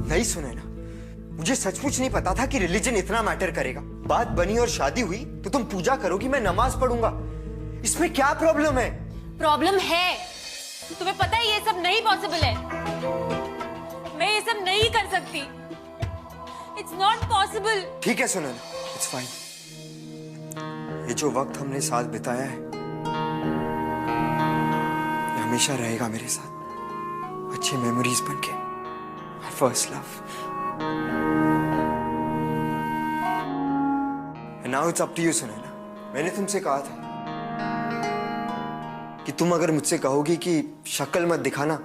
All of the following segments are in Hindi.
नहीं सुनैना, मुझे सचमुच नहीं पता था कि रिलीजन इतना मैटर करेगा। बात बनी और शादी हुई तो तुम पूजा करोगी, मैं नमाज पढ़ूंगा। इसमें क्या प्रॉब्लम है? प्रॉब्लम है। तुम्हें पता है ये सब नहीं पॉसिबल है। मैं ये सब नहीं कर सकती। It's not possible. ठीक है सुनैना, इट्स फाइन। ये जो वक्त हमने साथ बिताया है ये हमेशा रहेगा मेरे साथ, अच्छी मेमोरीज बनके। My first love. Now it's up to you Sunaina. मैंने तुमसे कहा था कि तुम अगर मुझसे कहोगी कि शक्ल मत दिखाना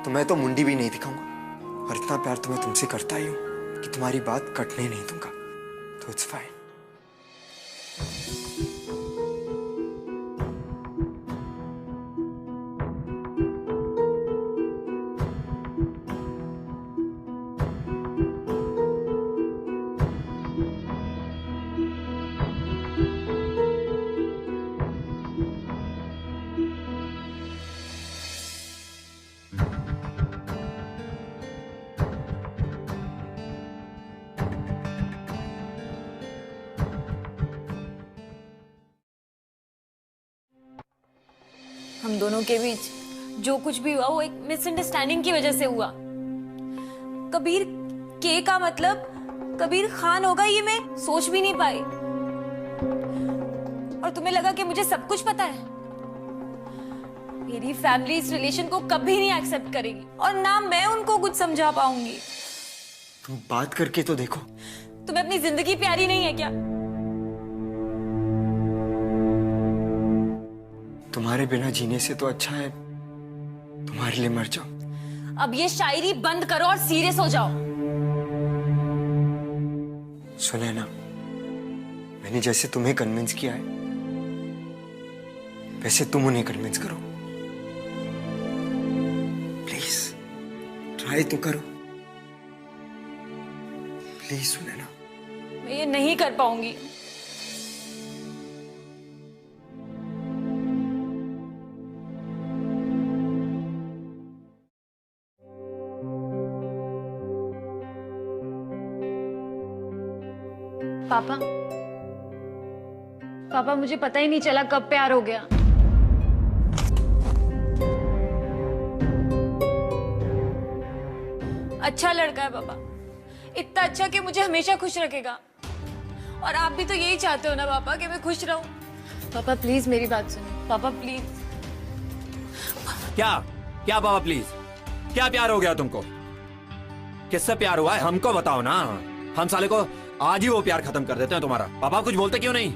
तो मैं तो मुंडी भी नहीं दिखाऊंगा। और इतना प्यार तो मैं तुमसे करता ही हूं कि तुम्हारी बात कटने नहीं दूंगा। तो इट्स फाइन। हम दोनों के बीच जो कुछ भी हुआ वो एक मिसअंडरस्टैंडिंग की वजह से हुआ। कबीर के का मतलब कबीर खान होगा ये मैं सोच भी नहीं पाई। और तुम्हें लगा कि मुझे सब कुछ पता है। मेरी फैमिली इस रिलेशन को कभी नहीं एक्सेप्ट करेगी और ना मैं उनको कुछ समझा पाऊंगी। तुम बात करके तो देखो। तुम्हें अपनी जिंदगी प्यारी नहीं है क्या? तुम्हारे बिना जीने से तो अच्छा है तुम्हारे लिए मर जाओ। अब ये शायरी बंद करो और सीरियस हो जाओ। सुनैना, मैंने जैसे तुम्हें कन्विंस किया है वैसे तुम उन्हें कन्विंस करो। प्लीज ट्राई तो करो। प्लीज सुनैना। मैं ये नहीं कर पाऊंगी। पापा, पापा मुझे पता ही नहीं चला कब प्यार हो गया। अच्छा लड़का है पापा, इतना अच्छा कि मुझे हमेशा खुश रखेगा। और आप भी तो यही चाहते हो ना पापा कि मैं खुश रहूं। पापा प्लीज मेरी बात सुनो। पापा प्लीज। क्या क्या पापा प्लीज? क्या प्यार हो गया तुमको? किससे प्यार हुआ है हमको बताओ ना। हम साले को आज ही वो प्यार खत्म कर देते हैं तुम्हारा। पापा कुछ बोलते क्यों नहीं?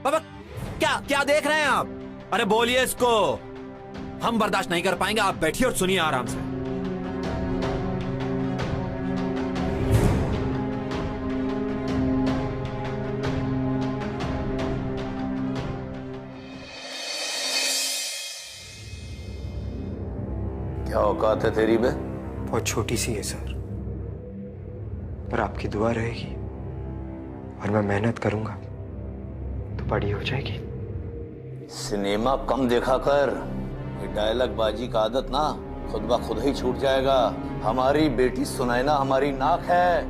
पापा क्या क्या देख रहे हैं आप? अरे बोलिए इसको। हम बर्दाश्त नहीं कर पाएंगे। आप बैठिए और सुनिए आराम से। क्या औकात है तेरी बे? बहुत छोटी सी है सर, पर आपकी दुआ रहेगी और मैं मेहनत करूंगा तो बड़ी हो जाएगी। सिनेमा कम देखा कर। ये डायलॉग बाजी का आदत ना खुद ब खुद ही छूट जाएगा। हमारी बेटी सुनैना हमारी नाक है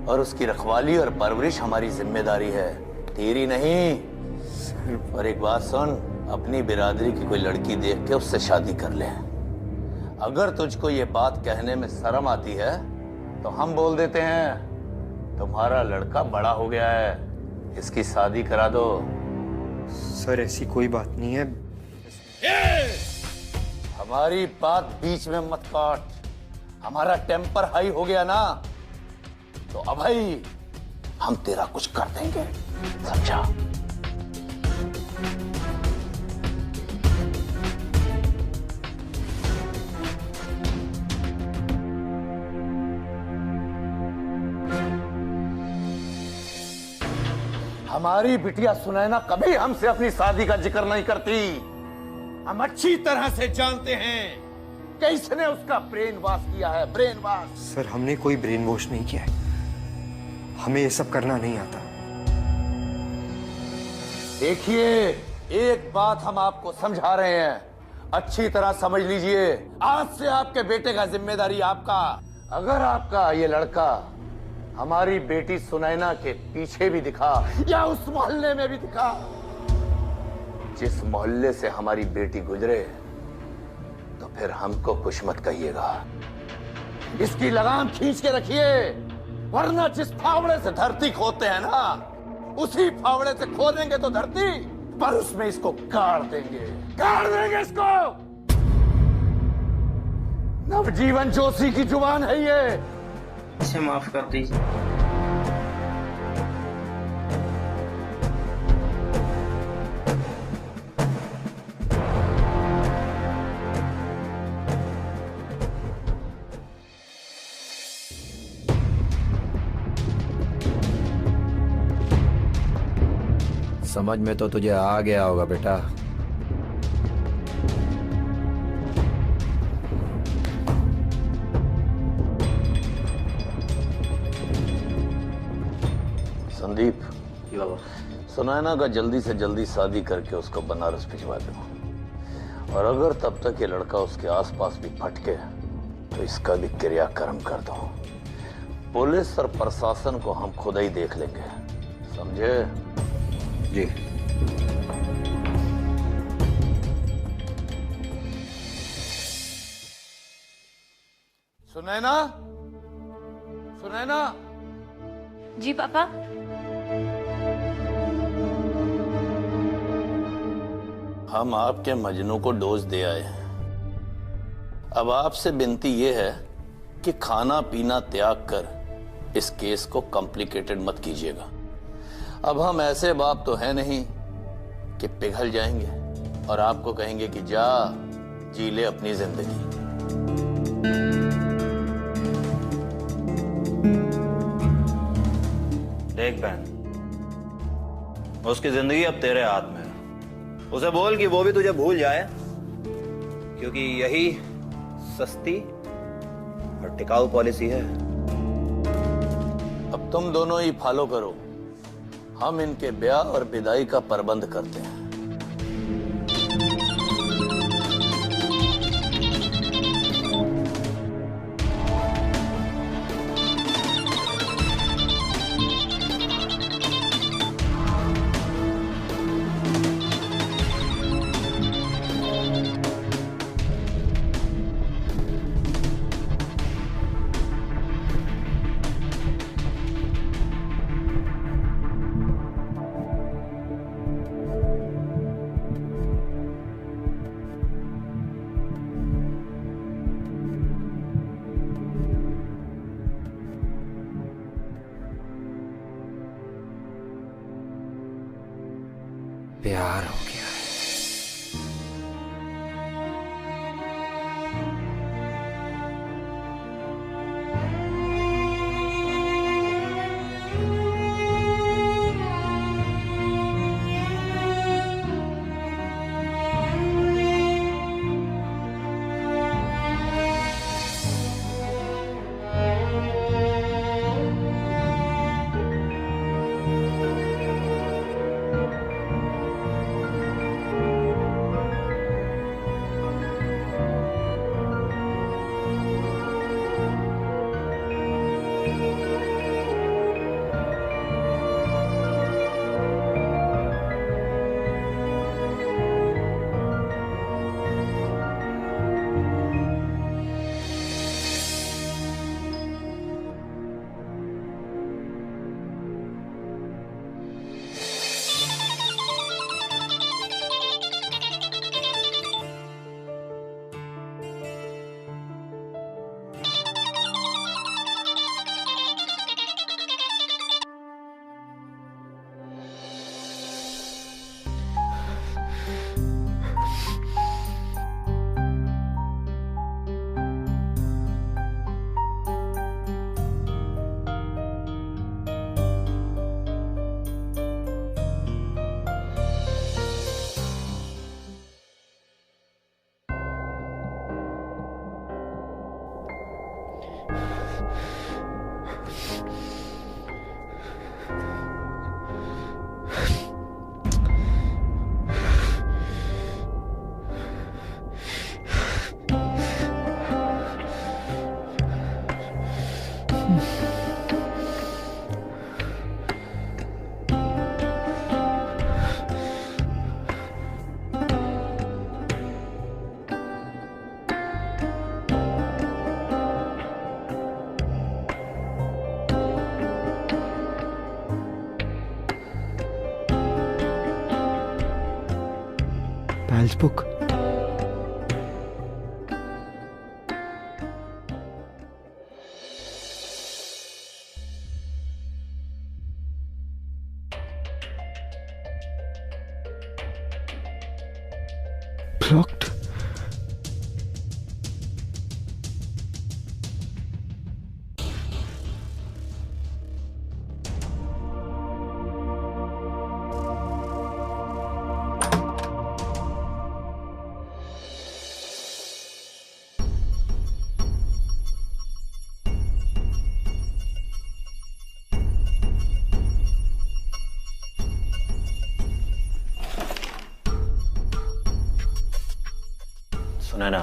और उसकी रखवाली और परवरिश हमारी जिम्मेदारी है, तेरी नहीं। और एक बात सुन, अपनी बिरादरी की कोई लड़की देख के उससे शादी कर ले। अगर तुझको ये बात कहने में शर्म आती है तो हम बोल देते हैं तुम्हारा लड़का बड़ा हो गया है, इसकी शादी करा दो। सर ऐसी कोई बात नहीं है। हमारी बात बीच में मत काट। हमारा टेम्पर हाई हो गया ना तो अब भाई हम तेरा कुछ कर देंगे, समझा? हमारी बिटिया सुनैना कभी हमसे अपनी शादी का जिक्र नहीं करती। हम अच्छी तरह से जानते हैं कि इसने उसका ब्रेन वॉश किया है, ब्रेन वॉश। सर हमने कोई ब्रेन वॉश नहीं किया है, हमें ये सब करना नहीं आता। देखिए, एक बात हम आपको समझा रहे हैं, अच्छी तरह समझ लीजिए। आज से आपके बेटे का जिम्मेदारी आपका। अगर आपका ये लड़का हमारी बेटी सुनैना के पीछे भी दिखा या उस मोहल्ले में भी दिखा, जिस मोहल्ले से हमारी बेटी गुजरे, तो फिर हमको कुछ मत कहिएगा। इसकी लगाम खींच के रखिए, वरना जिस फावड़े से धरती खोदते हैं ना, उसी फावड़े से खोदेंगे तो धरती, पर उसमें इसको गाड़ देंगे इसको। नवजीवन जोशी की जुबान है ये। इसे माफ कर दीजिए। समझ में तो तुझे आ गया होगा बेटा। संदीप, सुनैना का जल्दी से जल्दी शादी करके उसको बनारस भिजवा दो, और अगर तब तक ये लड़का उसके आसपास भी फटके तो इसका भी क्रियाक्रम कर दो। पुलिस और प्रशासन को हम खुद ही देख लेंगे, समझे? जी। सुनैना, सुनैना। जी पापा। हम आपके मजनू को डोज दे आए हैं। अब आपसे विनती यह है कि खाना पीना त्याग कर इस केस को कॉम्प्लिकेटेड मत कीजिएगा। अब हम ऐसे बाप तो है नहीं कि पिघल जाएंगे और आपको कहेंगे कि जा जी ले अपनी जिंदगी। देख बहन, उसकी जिंदगी अब तेरे हाथ में है। उसे बोल कि वो भी तुझे भूल जाए, क्योंकि यही सस्ती और टिकाऊ पॉलिसी है। अब तुम दोनों ही फॉलो करो, हम इनके ब्याह और विदाई का प्रबंध करते हैं। प्यार हो गया है। Files book. ब्लॉक्ड। सुनैना,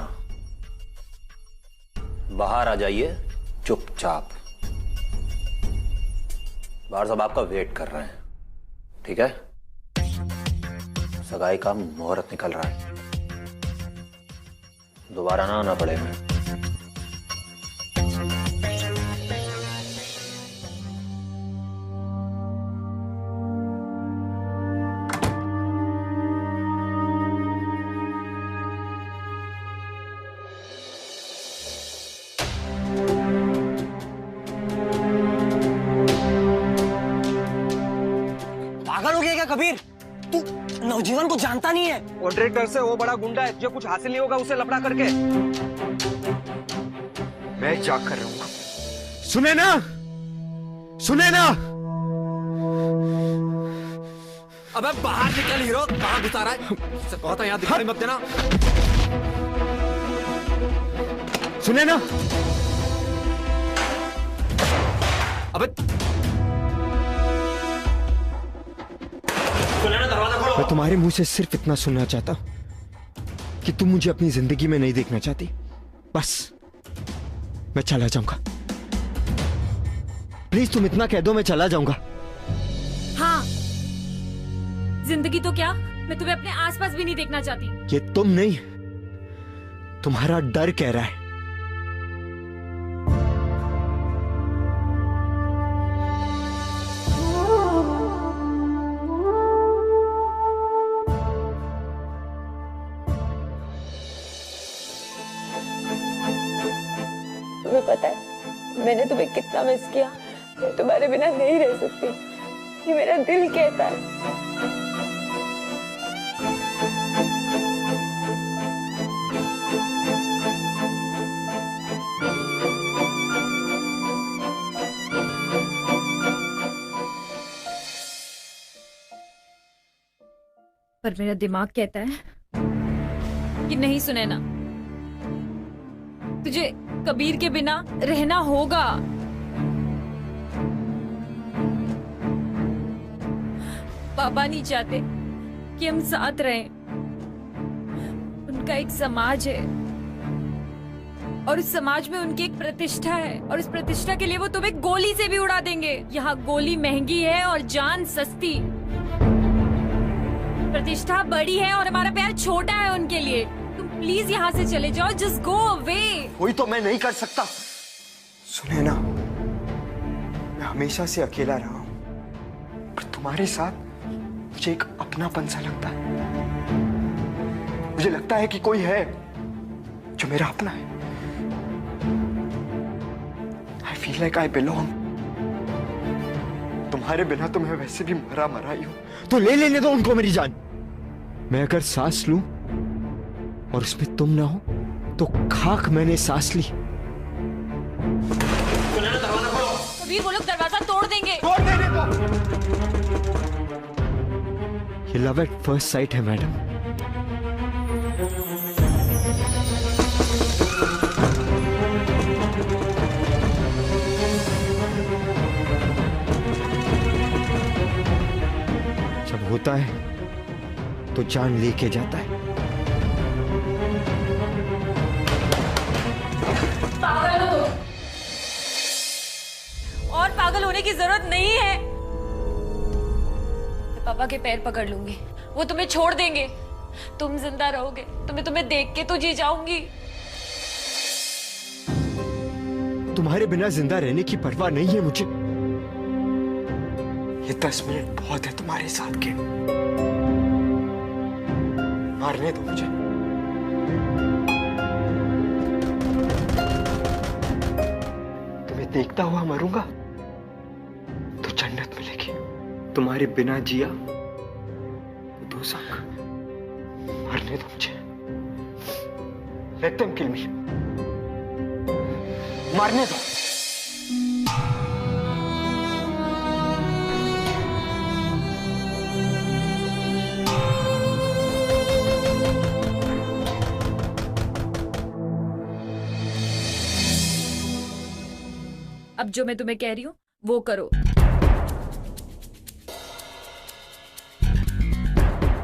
बाहर आ जाइए चुपचाप। बाहर सब आपका वेट कर रहे हैं, ठीक है? सगाई का मुहूर्त निकल रहा है, दोबारा ना आना पड़ेगा। पागल हो गया क्या कबीर? तू नवजीवन को जानता नहीं है? कॉन्ट्रैक्टर से वो बड़ा गुंडा है, जो कुछ हासिल नहीं होगा उसे लफड़ा करके। मैं जाग कर रहूंगा। सुने ना, सुने ना। अबे बाहर निकल हीरो, कहाँ घुसा रहा है? कहता है यहाँ दिखाई मत देना। सुने ना। अबे दरवाजा खोलो। मैं तुम्हारे मुंह से सिर्फ इतना सुनना चाहता हूं कि तुम मुझे अपनी जिंदगी में नहीं देखना चाहती। बस मैं चला जाऊंगा। प्लीज तुम इतना कह दो, मैं चला जाऊंगा। हाँ, जिंदगी तो क्या, मैं तुम्हें अपने आसपास भी नहीं देखना चाहती। ये तुम नहीं, तुम्हारा डर कह रहा है। तुम्हें पता है मैंने तुम्हें कितना मिस किया। मैं तुम्हारे बिना नहीं रह सकती, ये मेरा दिल कहता है। पर मेरा दिमाग कहता है कि नहीं सुनैना, तुझे कबीर के बिना रहना होगा। पापा नहीं चाहते कि हम साथ रहें। उनका एक समाज है और उस समाज में उनकी एक प्रतिष्ठा है, और उस प्रतिष्ठा के लिए वो तुम्हें गोली से भी उड़ा देंगे। यहाँ गोली महंगी है और जान सस्ती। प्रतिष्ठा बड़ी है और हमारा प्यार छोटा है उनके लिए। तुम प्लीज यहाँ से चले जाओ, जस्ट गो अवे। कोई तो मैं नहीं कर सकता। सुने ना, मैं हमेशा से अकेला रहा हूं, पर तुम्हारे साथ मुझे एक अपनापन सा लगता है। मुझे लगता है कि कोई है जो मेरा अपना है। I feel like I belong. तुम्हारे बिना तो मैं वैसे भी मरा मरा ही हूं, तो ले लेने दो उनको मेरी जान। मैं अगर सांस लूं और उसमें तुम ना हो तो खाक मैंने सांस ली। कबीर, वो लोग दरवाजा तोड़ देंगे। तोड़ देने दो। ये लव एट फर्स्ट साइट है मैडम। जब होता है तो जान लेके जाता है। पागल हो तुम, और पागल होने की जरूरत नहीं है। मैं पापा के पैर पकड़ लूंगी, वो तुम्हें छोड़ देंगे। तुम जिंदा रहोगे तो मैं तुम्हें देख के तो जी जाऊंगी। तुम्हारे बिना जिंदा रहने की परवाह नहीं है मुझे। ये 10 मिनट बहुत है तुम्हारे साथ के। मारने दो मुझे। तुम्हें देखता हुआ मरूंगा तो जन्नत मिलेगी, तुम्हारे बिना जिया तो दोज़ख। मारने दो मुझे। Let them kill me. मारने दो। अब जो मैं तुम्हें कह रही हूँ वो करो।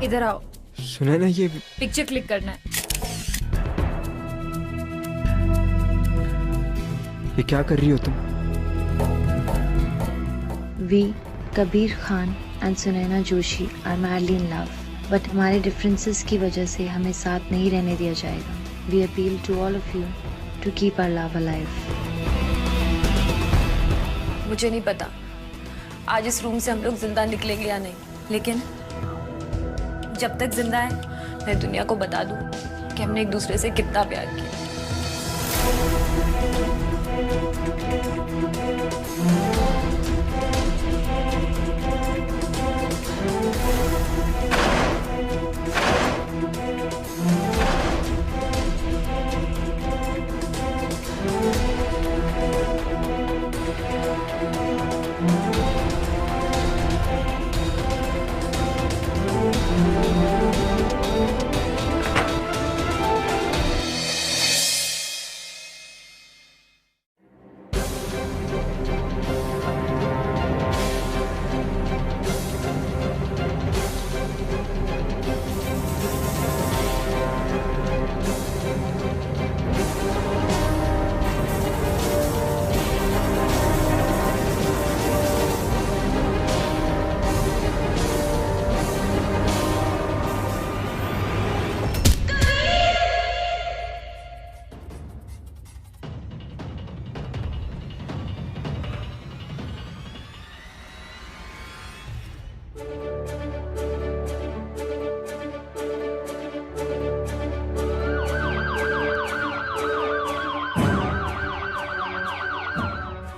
इधर आओ। सुना ना, ये पिक्चर क्लिक करना है। ये क्या कर रही हो तुम? We, Kabir Khan and Sunaina Joshi are madly in love, but हमारे डिफरेंसेस की वजह से हमें साथ नहीं रहने दिया जाएगा। We appeal to all of you to keep our love alive. मुझे नहीं पता आज इस रूम से हम लोग जिंदा निकलेंगे या नहीं, लेकिन जब तक जिंदा है मैं दुनिया को बता दूं कि हमने एक दूसरे से कितना प्यार किया।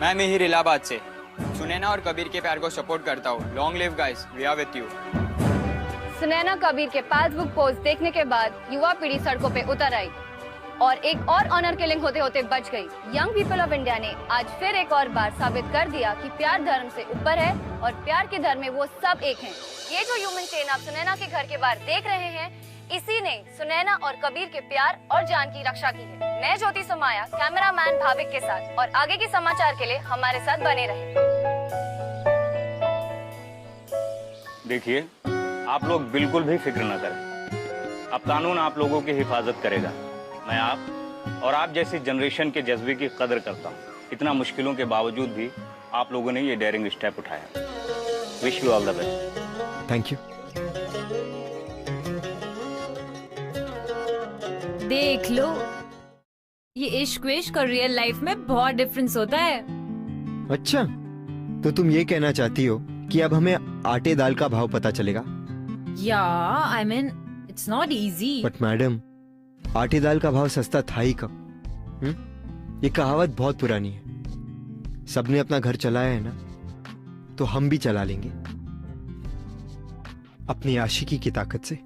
मैं मिहिर इलाहाबाद से सुनैना और कबीर के प्यार को सपोर्ट करता हूँ। Long live guys, we are with you. Sunaina Kabir के पासबुक पोस्ट देखने के बाद युवा पीढ़ी सड़कों पे उतर आई और एक और ऑनर किलिंग होते होते बच गई। यंग पीपल ऑफ इंडिया ने आज फिर एक और बार साबित कर दिया कि प्यार धर्म से ऊपर है और प्यार के धर्म में वो सब एक हैं। ये जो ह्यूमन चेन आप सुनैना के घर के बाहर देख रहे हैं, इसी ने सुनैना और कबीर के प्यार और जान की रक्षा की है। मैं ज्योति सुमाया कैमरामैन भाविक के साथ, और आगे के समाचार के लिए हमारे साथ बने रहे। देखिए, आप लोग बिल्कुल भी फिक्र न करें। अब कानून आप लोगों की हिफाजत करेगा। मैं आप और आप जैसी जनरेशन के जज्बे की कदर करता हूँ। इतना मुश्किलों के बावजूद भी आप लोगों ने ये डेयरिंग स्टेप उठाया। Wish you all the best. Thank you. देख लो, ये इश्क विश्क और रियल लाइफ में बहुत डिफरेंस होता है। अच्छा, तो तुम ये कहना चाहती हो कि अब हमें आटे दाल का भाव पता चलेगा? या I mean it's not easy. But madam, आटे दाल का भाव सस्ता था ही कब? ये कहावत बहुत पुरानी है। सबने अपना घर चलाया है ना, तो हम भी चला लेंगे अपनी आशिकी की ताकत से।